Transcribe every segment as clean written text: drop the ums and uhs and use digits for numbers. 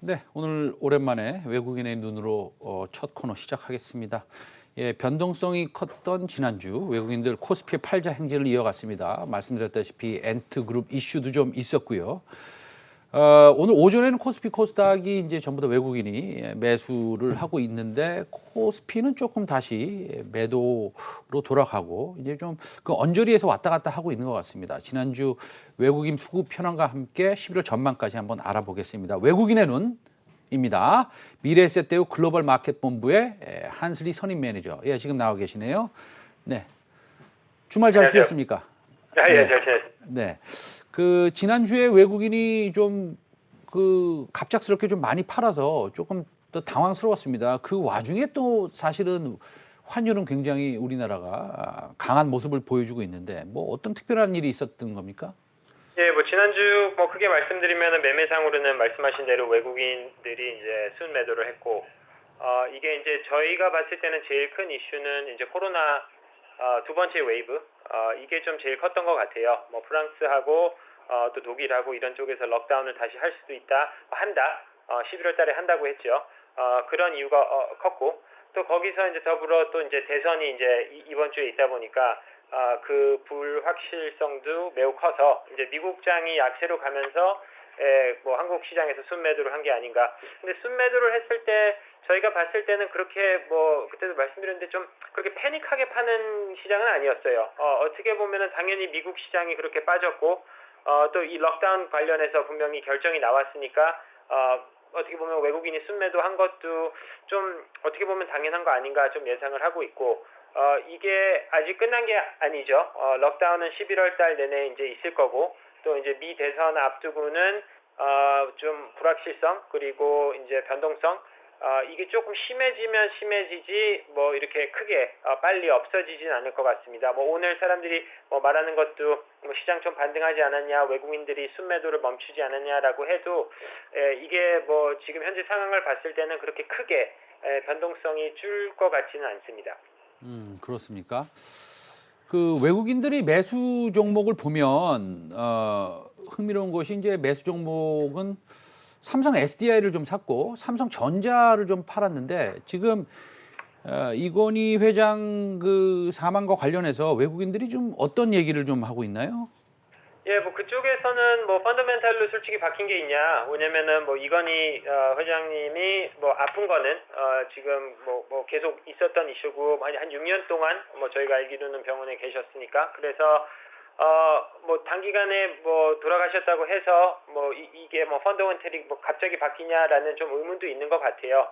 네, 오늘 오랜만에 외국인의 눈으로 첫 코너 시작하겠습니다. 예, 변동성이 컸던 지난주 외국인들 코스피 팔자 행진을 이어갔습니다. 말씀드렸다시피 엔트그룹 이슈도 좀 있었고요. 오늘 오전에는 코스피 코스닥이 이제 전부 다 외국인이 매수를 하고 있는데 코스피는 조금 다시 매도로 돌아가고 이제 좀 그 언저리에서 왔다 갔다 하고 있는 것 같습니다. 지난주 외국인 수급 현황과 함께 11월 전망까지 한번 알아보겠습니다. 외국인의 눈입니다. 미래에셋대우 글로벌 마켓 본부의 한슬리 선임 매니저. 예, 지금 나와 계시네요. 네. 주말 잘 안녕하세요. 쉬셨습니까? 예, 잘 지냈습니다. 네. 그 지난주에 외국인이 좀 갑작스럽게 좀 많이 팔아서 조금 더 당황스러웠습니다. 그 와중에 또 사실은 환율은 굉장히 우리나라가 강한 모습을 보여주고 있는데 뭐 어떤 특별한 일이 있었던 겁니까? 예, 뭐 지난주 뭐 크게 말씀드리면은 매매상으로는 말씀하신 대로 외국인들이 이제 순매도를 했고, 이게 이제 저희가 봤을 때는 제일 큰 이슈는 이제 코로나 두 번째 웨이브, 이게 좀 제일 컸던 것 같아요. 뭐 프랑스하고 또 독일하고 이런 쪽에서 록다운을 다시 할 수도 있다, 한다, 11월 달에 한다고 했죠. 그런 이유가 컸고, 또 거기서 이제 더불어 또 이제 대선이 이제 이번 주에 있다 보니까 그 불확실성도 매우 커서 이제 미국장이 약세로 가면서 뭐 한국 시장에서 순매도를 한 게 아닌가. 근데 순매도를 했을 때 저희가 봤을 때는 그렇게 뭐 그때도 말씀드렸는데 좀 그렇게 패닉하게 파는 시장은 아니었어요. 어떻게 보면은 당연히 미국 시장이 그렇게 빠졌고 또 이 록다운 관련해서 분명히 결정이 나왔으니까 어떻게 보면 외국인이 순매도 한 것도 좀 어떻게 보면 당연한 거 아닌가 좀 예상을 하고 있고, 이게 아직 끝난 게 아니죠. 록다운은 11월 달 내내 이제 있을 거고, 또 이제 미 대선 앞두고는 좀 불확실성 그리고 이제 변동성, 이게 조금 심해지면 심해지지 뭐 이렇게 크게 빨리 없어지진 않을 것 같습니다. 뭐 오늘 사람들이 뭐 말하는 것도 뭐 시장 좀 반등하지 않았냐, 외국인들이 순매도를 멈추지 않았냐라고 해도 이게 뭐 지금 현재 상황을 봤을 때는 그렇게 크게 변동성이 줄 것 같지는 않습니다. 그렇습니까? 그 외국인들이 매수 종목을 보면 흥미로운 것이 이제 매수 종목은 삼성 SDI를 좀 샀고 삼성전자를 좀 팔았는데 지금 이건희 회장 그 사망과 관련해서 외국인들이 좀 어떤 얘기를 좀 하고 있나요? 예, 뭐 그쪽에서는 뭐 펀더멘탈로 솔직히 바뀐 게 있냐? 왜냐면은 뭐 이건희 회장님이 뭐 아픈 거는 지금 뭐 계속 있었던 이슈고 한 6년 동안 뭐 저희가 알기로는 병원에 계셨으니까, 그래서 뭐 단기간에 뭐 돌아가셨다고 해서 뭐 이게 뭐 펀더멘탈이 뭐 갑자기 바뀌냐라는 좀 의문도 있는 것 같아요.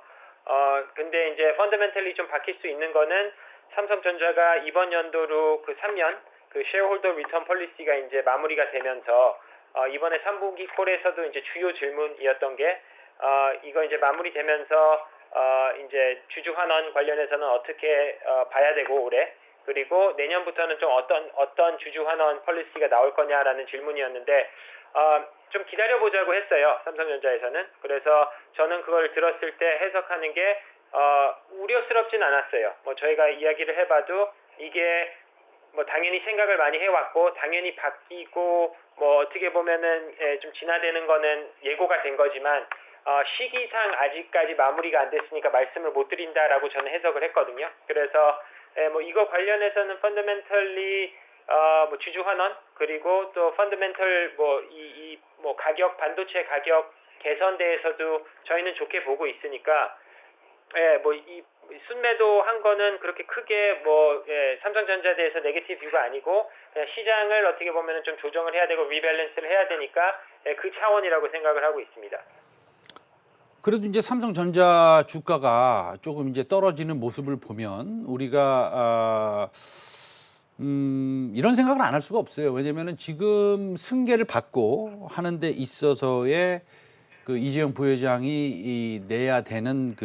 근데 이제 펀더멘탈리 좀 바뀔 수 있는 거는 삼성전자가 이번 연도로 그 3년 그 쉐어홀더 리턴 폴리시가 이제 마무리가 되면서 이번에 3분기 콜에서도 이제 주요 질문이었던 게 이거 이제 마무리되면서 이제 주주 환원 관련해서는 어떻게 봐야 되고 올해, 그리고 내년부터는 좀 어떤 주주 환원 폴리시가 나올 거냐라는 질문이었는데 좀 기다려보자고 했어요, 삼성전자에서는. 그래서 저는 그걸 들었을 때 해석하는 게 우려스럽진 않았어요. 뭐 저희가 이야기를 해봐도 이게 뭐 당연히 생각을 많이 해왔고 당연히 바뀌고 뭐 어떻게 보면은 좀 진화되는 거는 예고가 된 거지만 시기상 아직까지 마무리가 안 됐으니까 말씀을 못 드린다라고 저는 해석을 했거든요. 그래서 뭐 이거 관련해서는 펀더멘털리 뭐 주주 환원 그리고 또 펀더멘털 뭐 뭐 가격, 반도체 가격 개선대에서도 저희는 좋게 보고 있으니까 뭐 이 순매도 한 거는 그렇게 크게 뭐 삼성전자에 대해서 네게티브 뷰가 아니고 그냥 시장을 어떻게 보면은 좀 조정을 해야 되고 리밸런스를 해야 되니까 그 차원이라고 생각을 하고 있습니다. 그래도 이제 삼성전자 주가가 조금 이제 떨어지는 모습을 보면 우리가 이런 생각을 안 할 수가 없어요. 왜냐면은 지금 승계를 받고 하는 데 있어서의 그 이재용 부회장이 내야 되는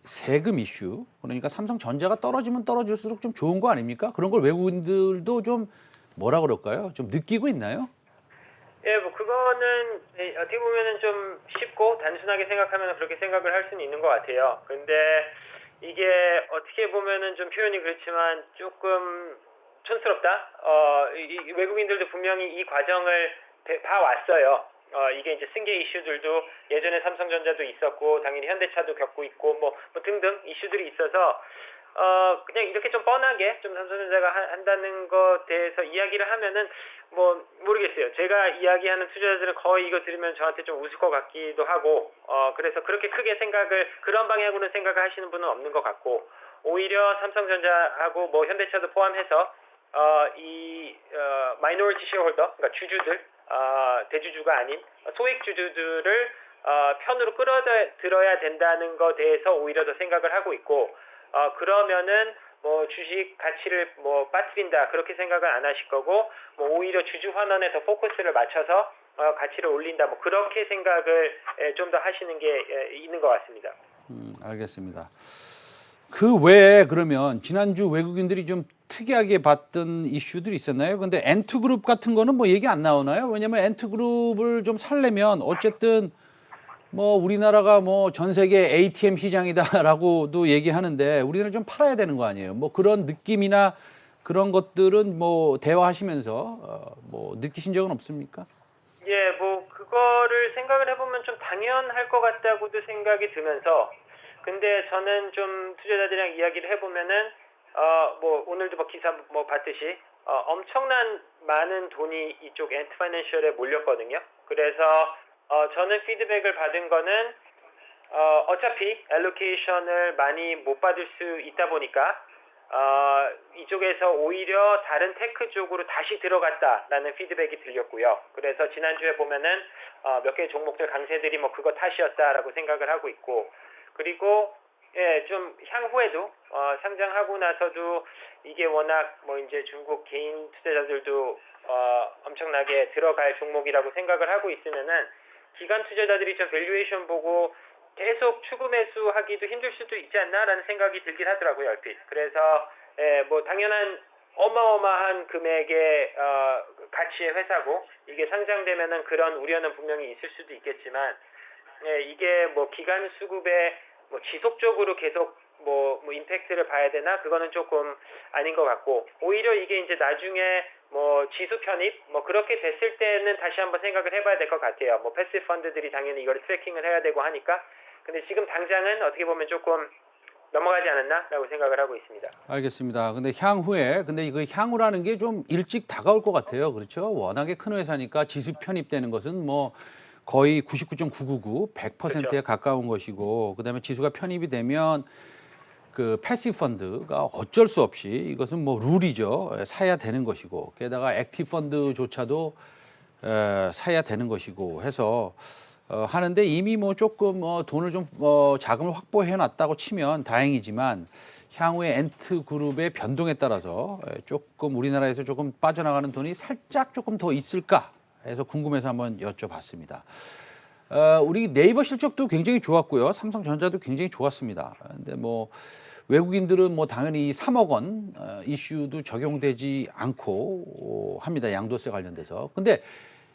세금 이슈, 그러니까 삼성전자가 떨어지면 떨어질수록 좀 좋은 거 아닙니까? 그런 걸 외국인들도 좀 뭐라 그럴까요? 좀 느끼고 있나요? 예, 뭐 그거는 어떻게 보면은 좀 쉽고 단순하게 생각하면 그렇게 생각을 할 수는 있는 것 같아요. 근데 이게 어떻게 보면은 좀 표현이 그렇지만 조금 촌스럽다. 이 외국인들도 분명히 이 과정을 봐왔어요. 이게 이제 승계 이슈들도 예전에 삼성전자도 있었고 당연히 현대차도 겪고 있고 뭐 등등 이슈들이 있어서 그냥 이렇게 좀 뻔하게 좀 삼성전자가 한다는 것에 대해서 이야기를 하면은 뭐 모르겠어요. 제가 이야기하는 투자자들은 거의 이거 들으면 저한테 좀 웃을 것 같기도 하고 그래서 그렇게 크게 그런 방향으로는 생각을 하시는 분은 없는 것 같고 오히려 삼성전자하고 뭐 현대차도 포함해서 이 마이너리티 쉐어홀더 그러니까 주주들 대주주가 아닌 소액 주주들을 편으로 끌어들여야 된다는 것에 대해서 오히려 더 생각을 하고 있고 그러면은 뭐 주식 가치를 뭐 빠뜨린다 그렇게 생각을 안 하실 거고 뭐 오히려 주주 환원에 더 포커스를 맞춰서 가치를 올린다 뭐 그렇게 생각을 좀 더 하시는 게 있는 것 같습니다. 알겠습니다. 그 외에 그러면 지난주 외국인들이 좀 특이하게 봤던 이슈들이 있었나요? 근데 엔투그룹 같은 거는 뭐 얘기 안 나오나요? 왜냐면 엔투그룹을 좀 살려면 어쨌든 뭐 우리나라가 뭐 전 세계 ATM 시장이다라고도 얘기하는데 우리나라 좀 팔아야 되는 거 아니에요? 뭐 그런 느낌이나 그런 것들은 뭐 대화하시면서 뭐 느끼신 적은 없습니까? 예, 뭐 그거를 생각을 해보면 좀 당연할 것 같다고도 생각이 들면서 근데 저는 좀 투자자들이랑 이야기를 해보면은 뭐 오늘도 뭐 기사 뭐 봤듯이 엄청난 많은 돈이 이쪽 엔트 파이낸셜에 몰렸거든요. 그래서 저는 피드백을 받은 거는 어차피 알로케이션을 많이 못 받을 수 있다 보니까 이쪽에서 오히려 다른 테크 쪽으로 다시 들어갔다라는 피드백이 들렸고요. 그래서 지난주에 보면은 몇 개의 종목들 강세들이 뭐 그거 탓이었다라고 생각을 하고 있고 그리고 예, 좀 향후에도 상장하고 나서도 이게 워낙 뭐 이제 중국 개인 투자자들도 엄청나게 들어갈 종목이라고 생각을 하고 있으면은 기관 투자자들이 좀 밸류에이션 보고 계속 추구 매수하기도 힘들 수도 있지 않나라는 생각이 들긴 하더라고요, 얼핏. 그래서 뭐 당연한 어마어마한 금액의 가치의 회사고 이게 상장되면은 그런 우려는 분명히 있을 수도 있겠지만 이게 뭐 기간 수급에 뭐 지속적으로 계속 뭐 임팩트를 봐야 되나 그거는 조금 아닌 것 같고 오히려 이게 이제 나중에 뭐 지수 편입 뭐 그렇게 됐을 때는 다시 한번 생각을 해봐야 될 것 같아요. 뭐 패시브 펀드들이 당연히 이걸 트래킹을 해야 되고 하니까 근데 지금 당장은 어떻게 보면 조금 넘어가지 않았나라고 생각을 하고 있습니다. 알겠습니다. 근데 향후에 근데 이거 향후라는 게 좀 일찍 다가올 것 같아요. 그렇죠? 워낙에 큰 회사니까 지수 편입되는 것은 뭐 거의 99.999, 100%에 그렇죠. 가까운 것이고 그다음에 지수가 편입이 되면 그 패시브 펀드가 어쩔 수 없이 이것은 뭐 룰이죠. 사야 되는 것이고 게다가 액티브 펀드조차도 사야 되는 것이고 해서 하는데 이미 뭐 조금 돈을 좀 자금을 확보해 놨다고 치면 다행이지만 향후에 엔트 그룹의 변동에 따라서 조금 우리나라에서 조금 빠져나가는 돈이 살짝 조금 더 있을까 해서 궁금해서 한번 여쭤봤습니다. 우리 네이버 실적도 굉장히 좋았고요. 삼성전자도 굉장히 좋았습니다. 근데 뭐 외국인들은 뭐 당연히 3억 원 이슈도 적용되지 않고 합니다. 양도세 관련돼서. 근데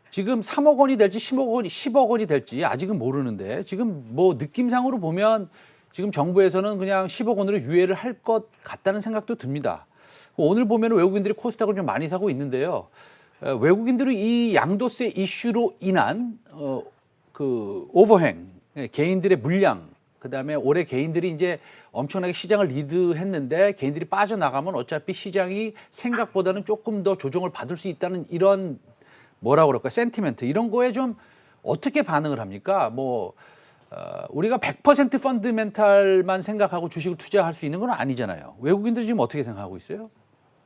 지금 3억 원이 될지 10억 원이 될지 아직은 모르는데 지금 뭐 느낌상으로 보면 지금 정부에서는 그냥 10억 원으로 유예를 할 것 같다는 생각도 듭니다. 오늘 보면 외국인들이 코스닥을 좀 많이 사고 있는데요. 외국인들은 이 양도세 이슈로 인한 그 오버행, 개인들의 물량, 그다음에 올해 개인들이 이제 엄청나게 시장을 리드했는데 개인들이 빠져나가면 어차피 시장이 생각보다는 조금 더 조정을 받을 수 있다는 이런 뭐라 그럴까 센티멘트 이런 거에 좀 어떻게 반응을 합니까? 뭐 우리가 100% 펀드멘탈만 생각하고 주식을 투자할 수 있는 건 아니잖아요. 외국인들이 지금 어떻게 생각하고 있어요?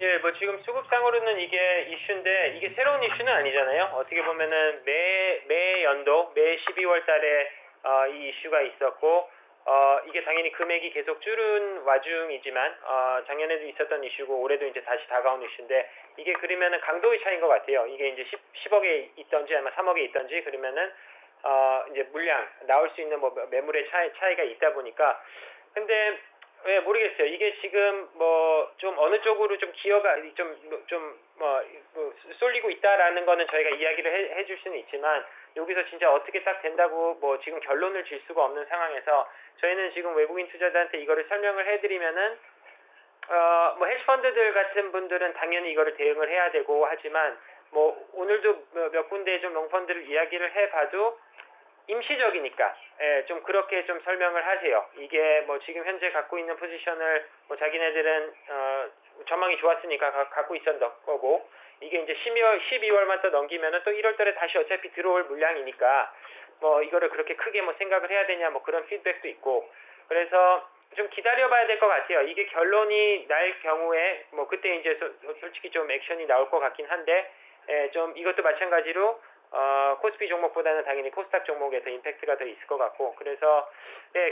예, 뭐 지금 수급상으로는 이게 이슈인데 이게 새로운 이슈는 아니잖아요. 어떻게 보면은 매 연도 매 12월 달에 이 이슈가 있었고 이게 당연히 금액이 계속 줄은 와중이지만 작년에도 있었던 이슈고 올해도 이제 다시 다가온 이슈인데 이게 그러면은 강도의 차이인 것 같아요. 이게 이제 10억에 있던지 아니면 3억에 있던지 그러면은 이제 물량 나올 수 있는 뭐 매물의 차이가 있다 보니까 근데 예, 모르겠어요. 이게 지금 뭐 좀 어느 쪽으로 좀 기여가 쏠리고 있다라는 거는 저희가 이야기를 해줄 수는 있지만 여기서 진짜 어떻게 딱 된다고 뭐 지금 결론을 질 수가 없는 상황에서 저희는 지금 외국인 투자자한테 이거를 설명을 해드리면은 뭐 헤지펀드들 같은 분들은 당연히 이거를 대응을 해야 되고 하지만 뭐 오늘도 몇 군데 좀 롱펀드를 이야기를 해봐도 임시적이니까 좀 그렇게 좀 설명을 하세요. 이게 뭐 지금 현재 갖고 있는 포지션을 뭐 자기네들은 전망이 좋았으니까 갖고 있었던 거고 이게 이제 12월만 또 넘기면은 또 1월달에 다시 어차피 들어올 물량이니까 뭐 이거를 그렇게 크게 뭐 생각을 해야 되냐 뭐 그런 피드백도 있고 그래서 좀 기다려봐야 될 것 같아요. 이게 결론이 날 경우에 뭐 그때 이제 솔직히 좀 액션이 나올 것 같긴 한데 좀 이것도 마찬가지로 코스피 종목보다는 당연히 코스닥 종목에 더 임팩트가 더 있을 것 같고 그래서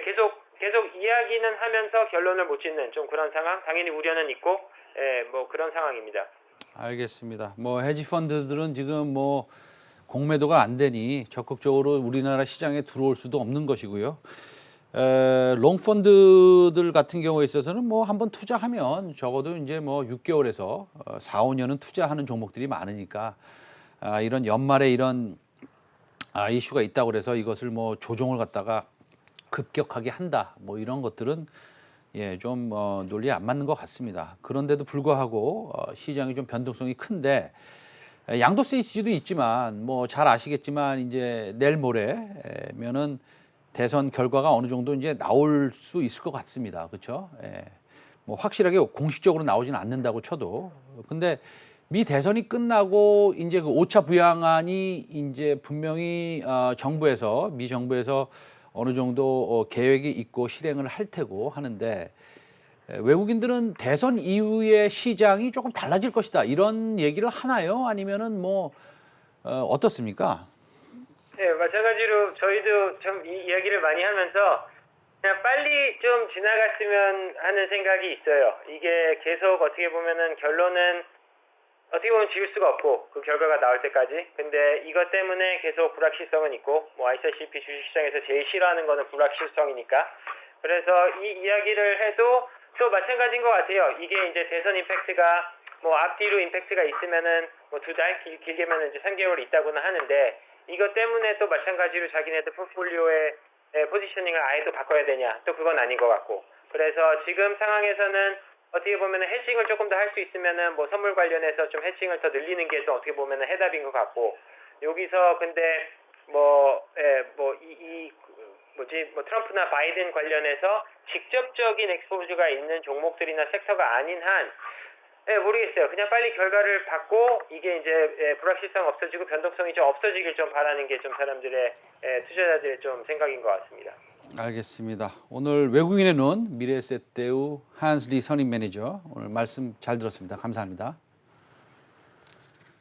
계속 이야기는 하면서 결론을 못 짓는 좀 그런 상황 당연히 우려는 있고 뭐 그런 상황입니다. 알겠습니다. 뭐 헤지 펀드들은 지금 뭐 공매도가 안 되니 적극적으로 우리나라 시장에 들어올 수도 없는 것이고요. 롱 펀드들 같은 경우에 있어서는 뭐 한번 투자하면 적어도 이제 뭐 6개월에서 4, 5년은 투자하는 종목들이 많으니까 이런 연말에 이런 이슈가 있다고 그래서 이것을 뭐 조정을 갖다가 급격하게 한다. 뭐 이런 것들은 좀 논리에 안 맞는 것 같습니다. 그런데도 불구하고 시장이 좀 변동성이 큰데 양도세 지수도 있지만 뭐 잘 아시겠지만 이제 내일 모레면은 대선 결과가 어느 정도 이제 나올 수 있을 것 같습니다. 그렇죠? 뭐 확실하게 공식적으로 나오지는 않는다고 쳐도 근데 미 대선이 끝나고 이제 그 5차 부양안이 이제 분명히 미 정부에서 어느 정도 계획이 있고 실행을 할 테고 하는데 외국인들은 대선 이후의 시장이 조금 달라질 것이다 이런 얘기를 하나요? 아니면은 뭐 어떻습니까? 네, 마찬가지로 저희도 좀 이 이야기를 많이 하면서 그냥 빨리 좀 지나갔으면 하는 생각이 있어요. 이게 계속 어떻게 보면은 결론은 어떻게 보면 지울 수가 없고 그 결과가 나올 때까지 근데 이것 때문에 계속 불확실성은 있고 뭐 아시다시피 주식시장에서 제일 싫어하는 거는 불확실성이니까 그래서 이 이야기를 해도 또 마찬가지인 것 같아요. 이게 이제 대선 임팩트가 뭐 앞뒤로 임팩트가 있으면은 뭐 2달 길게면 이제 3개월 있다고는 하는데 이것 때문에 또 마찬가지로 자기네들 포트폴리오의 포지셔닝을 아예 또 바꿔야 되냐 또 그건 아닌 것 같고 그래서 지금 상황에서는 어떻게 보면 해칭을 조금 더 할 수 있으면은 뭐 선물 관련해서 좀 해칭을 더 늘리는 게 또 어떻게 보면 해답인 것 같고 여기서 근데 뭐 트럼프나 바이든 관련해서 직접적인 엑스포즈가 있는 종목들이나 섹터가 아닌 한 모르겠어요. 그냥 빨리 결과를 받고 이게 이제 불확실성 없어지고 변동성이 좀 없어지길 좀 바라는 게 좀 사람들의 투자자들의 좀 생각인 것 같습니다. 알겠습니다. 오늘 외국인의 눈 미래에셋대우 한스 리 선임 매니저 오늘 말씀 잘 들었습니다. 감사합니다.